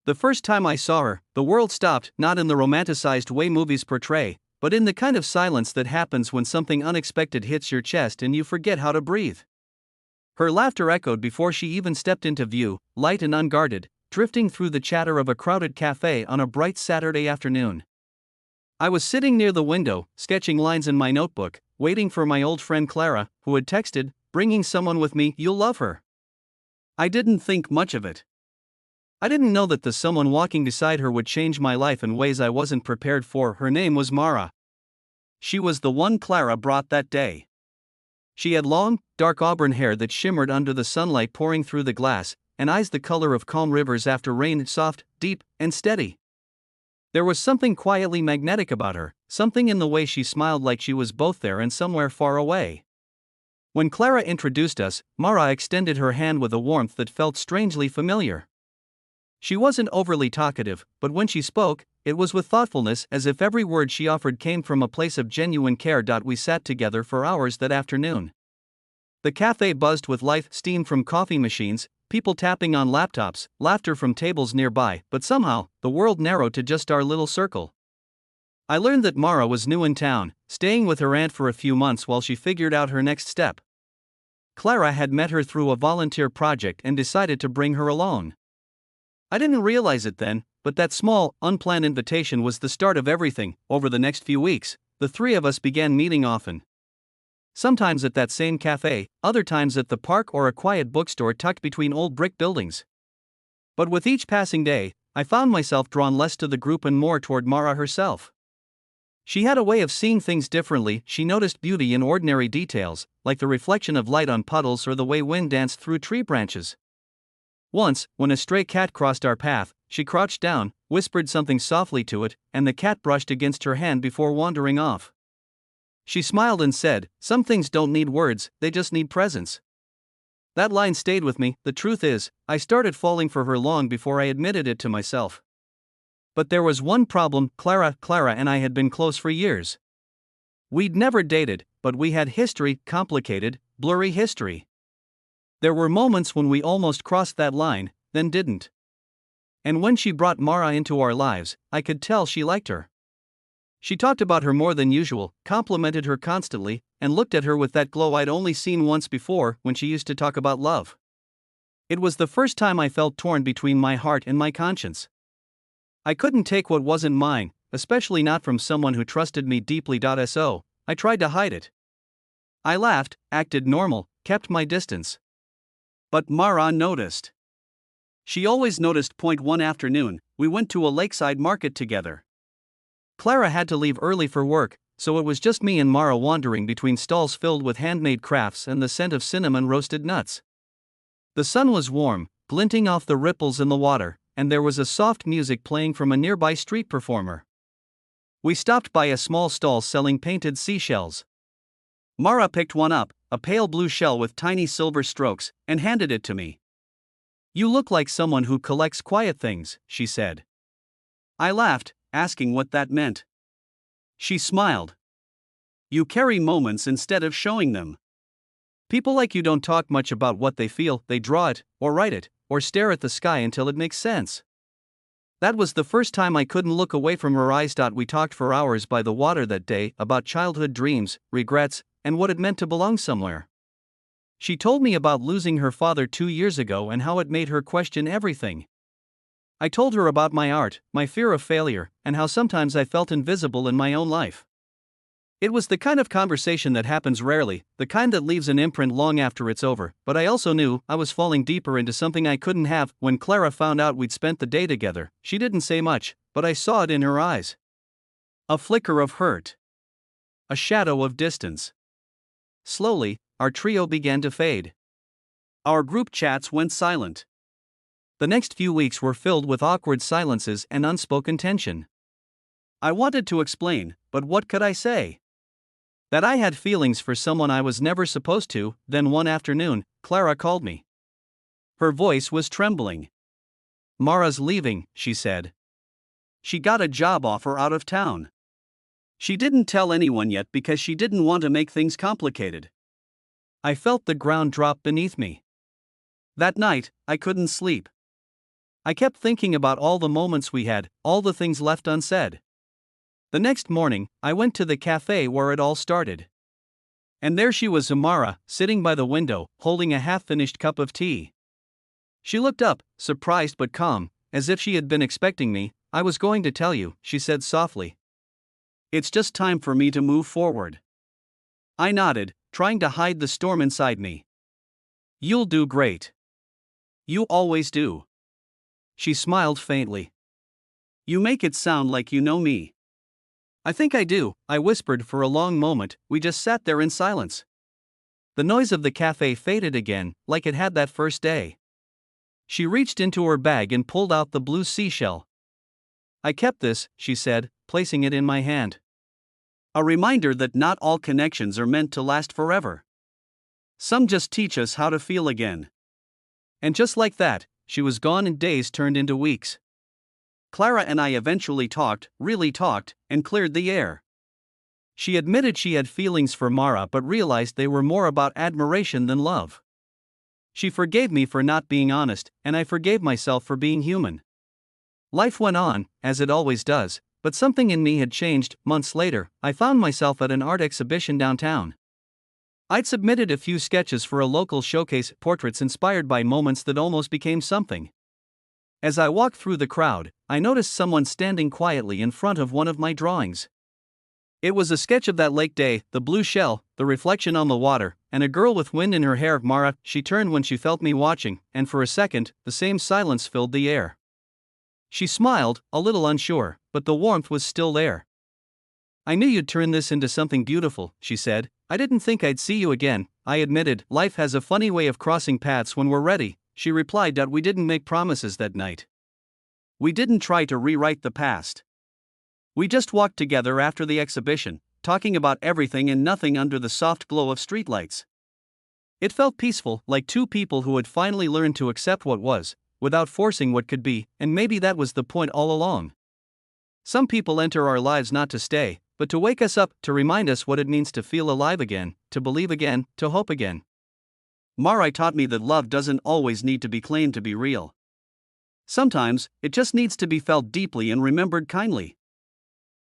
The first time I saw her, the world stopped, not in the romanticized way movies portray, but in the kind of silence that happens when something unexpected hits your chest and you forget how to breathe. Her laughter echoed before she even stepped into view, light and unguarded, drifting through the chatter of a crowded cafe on a bright Saturday afternoon. I was sitting near the window, sketching lines in my notebook, waiting for my old friend Clara, who had texted, "Bringing someone with me, you'll love her." I didn't think much of it. I didn't know that the someone walking beside her would change my life in ways I wasn't prepared for. Her name was Mara. She was the one Clara brought that day. She had long, dark auburn hair that shimmered under the sunlight pouring through the glass, and eyes the color of calm rivers after rain, soft, deep, and steady. There was something quietly magnetic about her, something in the way she smiled, like she was both there and somewhere far away. When Clara introduced us, Mara extended her hand with a warmth that felt strangely familiar. She wasn't overly talkative, but when she spoke, it was with thoughtfulness, as if every word she offered came from a place of genuine care. We sat together for hours that afternoon. The cafe buzzed with life, steam from coffee machines, people tapping on laptops, laughter from tables nearby, but somehow, the world narrowed to just our little circle. I learned that Mara was new in town, staying with her aunt for a few months while she figured out her next step. Clara had met her through a volunteer project and decided to bring her along. I didn't realize it then, but that small, unplanned invitation was the start of everything. Over the next few weeks, the three of us began meeting often. Sometimes at that same cafe, other times at the park or a quiet bookstore tucked between old brick buildings. But with each passing day, I found myself drawn less to the group and more toward Mara herself. She had a way of seeing things differently. She noticed beauty in ordinary details, like the reflection of light on puddles or the way wind danced through tree branches. Once, when a stray cat crossed our path, she crouched down, whispered something softly to it, and the cat brushed against her hand before wandering off. She smiled and said, "Some things don't need words, they just need presence." That line stayed with me. The truth is, I started falling for her long before I admitted it to myself. But there was one problem. Clara and I had been close for years. We'd never dated, but we had history, complicated, blurry history. There were moments when we almost crossed that line, then didn't. And when she brought Mara into our lives, I could tell she liked her. She talked about her more than usual, complimented her constantly, and looked at her with that glow I'd only seen once before, when she used to talk about love. It was the first time I felt torn between my heart and my conscience. I couldn't take what wasn't mine, especially not from someone who trusted me deeply. So, I tried to hide it. I laughed, acted normal, kept my distance. But Mara noticed. She always noticed. One afternoon, we went to a lakeside market together. Clara had to leave early for work, so it was just me and Mara wandering between stalls filled with handmade crafts and the scent of cinnamon roasted nuts. The sun was warm, glinting off the ripples in the water, and there was a soft music playing from a nearby street performer. We stopped by a small stall selling painted seashells. Mara picked one up, a pale blue shell with tiny silver strokes, and handed it to me. "You look like someone who collects quiet things," she said. I laughed, asking what that meant. She smiled. "You carry moments instead of showing them. People like you don't talk much about what they feel, they draw it, or write it, or stare at the sky until it makes sense." That was the first time I couldn't look away from her eyes. We talked for hours by the water that day, about childhood dreams, regrets, and what it meant to belong somewhere. She told me about losing her father 2 years ago and how it made her question everything. I told her about my art, my fear of failure, and how sometimes I felt invisible in my own life. It was the kind of conversation that happens rarely, the kind that leaves an imprint long after it's over, but I also knew I was falling deeper into something I couldn't have. When Clara found out we'd spent the day together, she didn't say much, but I saw it in her eyes. A flicker of hurt. A shadow of distance. Slowly, our trio began to fade. Our group chats went silent. The next few weeks were filled with awkward silences and unspoken tension. I wanted to explain, but what could I say? That I had feelings for someone I was never supposed to. Then one afternoon, Clara called me. Her voice was trembling. "Mara's leaving," she said. "She got a job offer out of town. She didn't tell anyone yet because she didn't want to make things complicated." I felt the ground drop beneath me. That night, I couldn't sleep. I kept thinking about all the moments we had, all the things left unsaid. The next morning, I went to the cafe where it all started. And there she was, Amara, sitting by the window, holding a half-finished cup of tea. She looked up, surprised but calm, as if she had been expecting me. "I was going to tell you," she said softly. "It's just time for me to move forward." I nodded, trying to hide the storm inside me. "You'll do great. You always do." She smiled faintly. "You make it sound like you know me." "I think I do," I whispered. For a long moment, we just sat there in silence. The noise of the cafe faded again, like it had that first day. She reached into her bag and pulled out the blue seashell. "I kept this," she said, placing it in my hand. "A reminder that not all connections are meant to last forever. Some just teach us how to feel again." And just like that, she was gone and days turned into weeks. Clara and I eventually talked, really talked, and cleared the air. She admitted she had feelings for Mara but realized they were more about admiration than love. She forgave me for not being honest, and I forgave myself for being human. Life went on, as it always does, but something in me had changed. Months later, I found myself at an art exhibition downtown. I'd submitted a few sketches for a local showcase, portraits inspired by moments that almost became something. As I walked through the crowd, I noticed someone standing quietly in front of one of my drawings. It was a sketch of that lake day, the blue shell, the reflection on the water, and a girl with wind in her hair. "Mara," she turned when she felt me watching, and for a second, the same silence filled the air. She smiled, a little unsure, but the warmth was still there. "I knew you'd turn this into something beautiful," she said. "I didn't think I'd see you again," I admitted. "Life has a funny way of crossing paths when we're ready," she replied. "We didn't make promises that night. We didn't try to rewrite the past. We just walked together after the exhibition, talking about everything and nothing under the soft glow of streetlights. It felt peaceful, like two people who had finally learned to accept what was, without forcing what could be, and maybe that was the point all along. Some people enter our lives not to stay, but to wake us up, to remind us what it means to feel alive again, to believe again, to hope again. Mara taught me that love doesn't always need to be claimed to be real. Sometimes, it just needs to be felt deeply and remembered kindly.